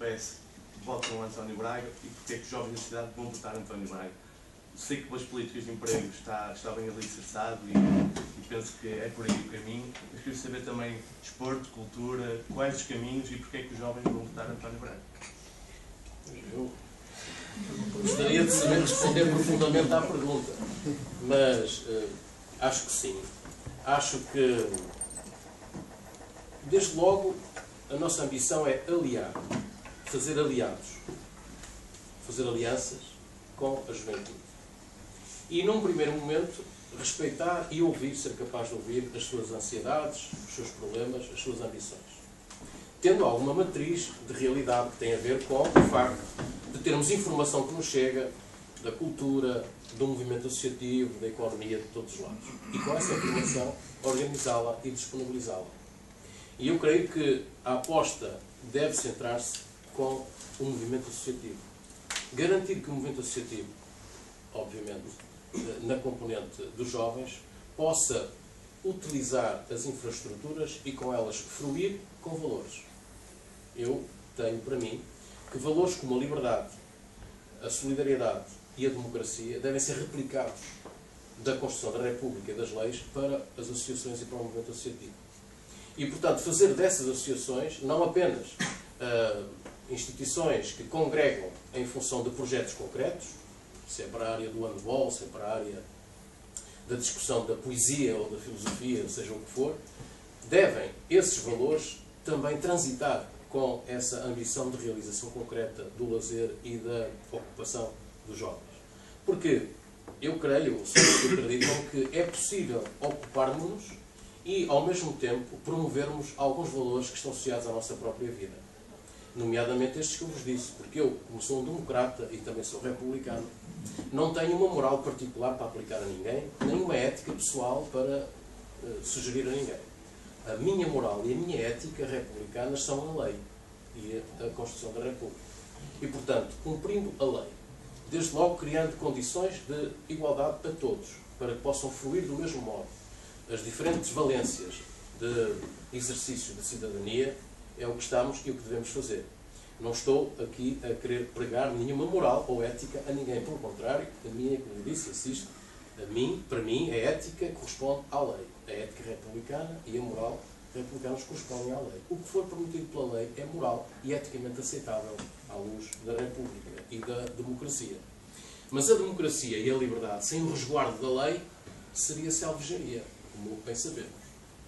PS votam António Braga e porque é que os jovens da cidade vão votar António Braga. Sei que pelas políticas de emprego está bem alicerçado e penso que é por aí o caminho, mas queria saber também desporto, cultura, quais os caminhos e porque é que os jovens vão votar António Braga. Eu gostaria de saber responder profundamente à pergunta, mas acho que sim. Acho que, desde logo, a nossa ambição é aliar, fazer aliados, fazer alianças com a juventude. E, num primeiro momento, respeitar e ouvir, ser capaz de ouvir as suas ansiedades, os seus problemas, as suas ambições. Tendo alguma matriz de realidade que tem a ver com o facto de termos informação que nos chega da cultura, do movimento associativo, da economia, de todos os lados. E com essa informação, organizá-la e disponibilizá-la. E eu creio que a aposta deve centrar-se com o movimento associativo. Garantir que o movimento associativo, obviamente, na componente dos jovens, possa utilizar as infraestruturas e com elas fruir com valores. Eu tenho para mim que valores como a liberdade, a solidariedade e a democracia devem ser replicados da Constituição da República e das leis para as associações e para o movimento associativo. E, portanto, fazer dessas associações não apenas instituições que congregam em função de projetos concretos, se é para a área do handball, se é para a área da discussão da poesia ou da filosofia, seja o que for, devem esses valores também transitar com essa ambição de realização concreta do lazer e da ocupação dos jovens. Porque eu creio, eu acredito que é possível ocuparmos-nos e, ao mesmo tempo, promovermos alguns valores que estão associados à nossa própria vida. Nomeadamente estes que eu vos disse, porque eu, como sou um democrata e também sou republicano, não tenho uma moral particular para aplicar a ninguém, nem uma ética pessoal para sugerir a ninguém. A minha moral e a minha ética republicanas são a lei e a Constituição da República. E, portanto, cumprindo a lei, desde logo criando condições de igualdade para todos, para que possam fluir do mesmo modo as diferentes valências de exercício de cidadania, é o que estamos e o que devemos fazer. Não estou aqui a querer pregar nenhuma moral ou ética a ninguém. Pelo contrário, a minha, como eu disse, insisto, para mim, a ética corresponde à lei. A ética republicana e a moral republicana correspondem à lei. O que for permitido pela lei é moral e eticamente aceitável à luz da República e da democracia. Mas a democracia e a liberdade, sem o resguardo da lei, seria selvageria, como bem sabemos.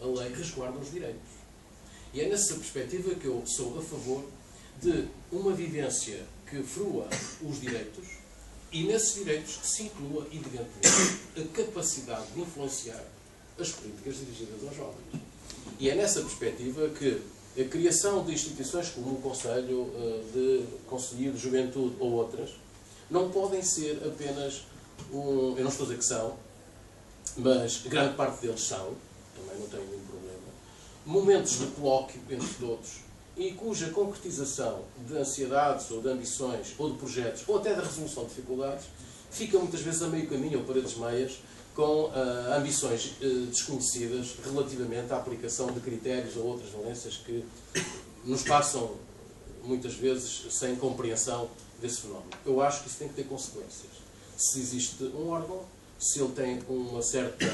A lei resguarda os direitos. E é nessa perspectiva que eu sou a favor de uma vivência que frua os direitos e nesses direitos se inclua, evidentemente, a capacidade de influenciar as políticas dirigidas aos jovens. E é nessa perspectiva que a criação de instituições como o Conselho de Conselho de Juventude ou outras não podem ser apenas eu não estou a dizer que são, mas grande parte deles são, também não tenho nenhum problema, momentos de colóquio entre todos e cuja concretização de ansiedades ou de ambições ou de projetos ou até da resolução de dificuldades fica muitas vezes a meio caminho ou paredes meias com ambições desconhecidas relativamente à aplicação de critérios ou outras valências que nos passam muitas vezes sem compreensão desse fenómeno. Eu acho que isso tem que ter consequências. Se existe um órgão, se ele tem uma certa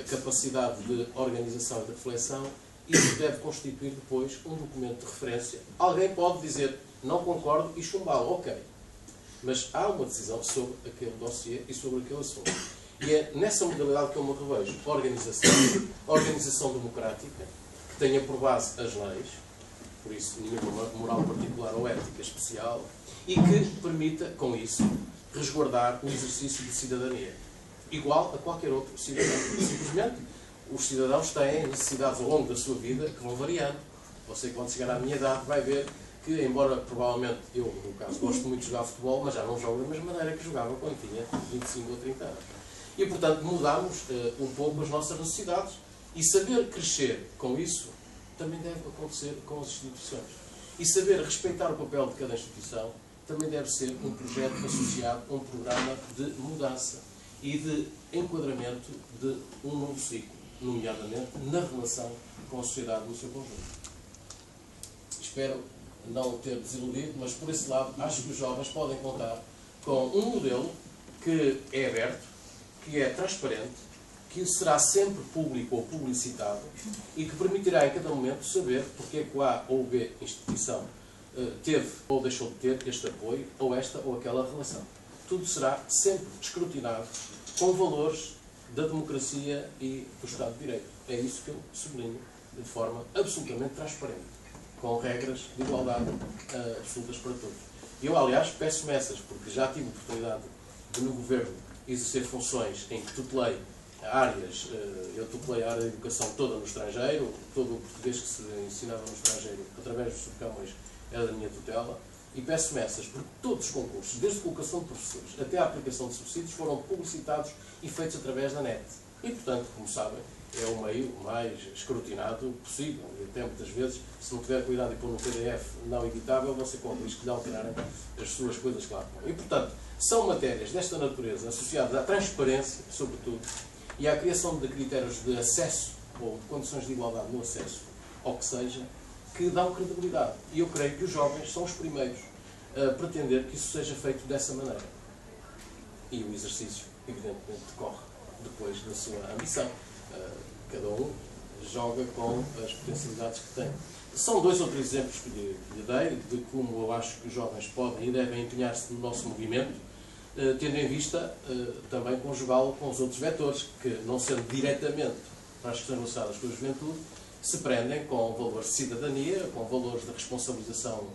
capacidade de organização e de reflexão, isso deve constituir depois um documento de referência. Alguém pode dizer, não concordo e chumbá-lo, ok. Mas há uma decisão sobre aquele dossiê e sobre aquele assunto. E é nessa modalidade que eu me revejo. Organização democrática, que tenha por base as leis, por isso nenhuma moral particular ou ética especial, e que permita, com isso, resguardar o exercício de cidadania. Igual a qualquer outro cidadão. Simplesmente, os cidadãos têm necessidades ao longo da sua vida que vão variando. Você, quando chegar à minha idade, vai ver que, embora provavelmente eu, no caso, gosto muito de jogar futebol, mas já não jogo da mesma maneira que jogava quando tinha 25 ou 30 anos. E, portanto, mudamos um pouco as nossas necessidades e saber crescer com isso também deve acontecer com as instituições. E saber respeitar o papel de cada instituição também deve ser um projeto associado a um programa de mudança e de enquadramento de um novo ciclo, nomeadamente na relação com a sociedade no seu conjunto. Espero não ter desiludido, mas por esse lado acho que os jovens podem contar com um modelo que é aberto, que é transparente, que será sempre público ou publicitado e que permitirá em cada momento saber porque é que a A ou B instituição teve ou deixou de ter este apoio ou esta ou aquela relação. Tudo será sempre escrutinado com valores da democracia e do Estado de Direito. É isso que eu sublinho de forma absolutamente transparente, com regras de igualdade absolutas para todos. Eu, aliás, peço-me essas, porque já tive a oportunidade de, no Governo, exercer funções em que tutelei áreas, eu tutelei a área de educação toda no estrangeiro, todo o português que se ensinava no estrangeiro, através dos subcamões, era da minha tutela, e peço-me essas, porque todos os concursos, desde a colocação de professores até a aplicação de subsídios, foram publicitados e feitos através da net. E, portanto, como sabem, é o meio mais escrutinado possível. E até muitas vezes, se não tiver cuidado e pôr no PDF não editável, você corre o risco de alterarem as suas coisas que lá estão. E, portanto, são matérias desta natureza associadas à transparência, sobretudo, e à criação de critérios de acesso ou de condições de igualdade no acesso, ao que seja, que dão credibilidade. E eu creio que os jovens são os primeiros a pretender que isso seja feito dessa maneira. E o exercício, evidentemente, decorre depois da sua ambição. Cada um joga com as potencialidades que tem. São 2 ou 3 exemplos que lhe dei de como eu acho que os jovens podem e devem empenhar-se no nosso movimento, tendo em vista também conjugá-lo com os outros vetores, que, não sendo diretamente para as questões relacionadas com a juventude, se prendem com valores de cidadania, com valores de responsabilização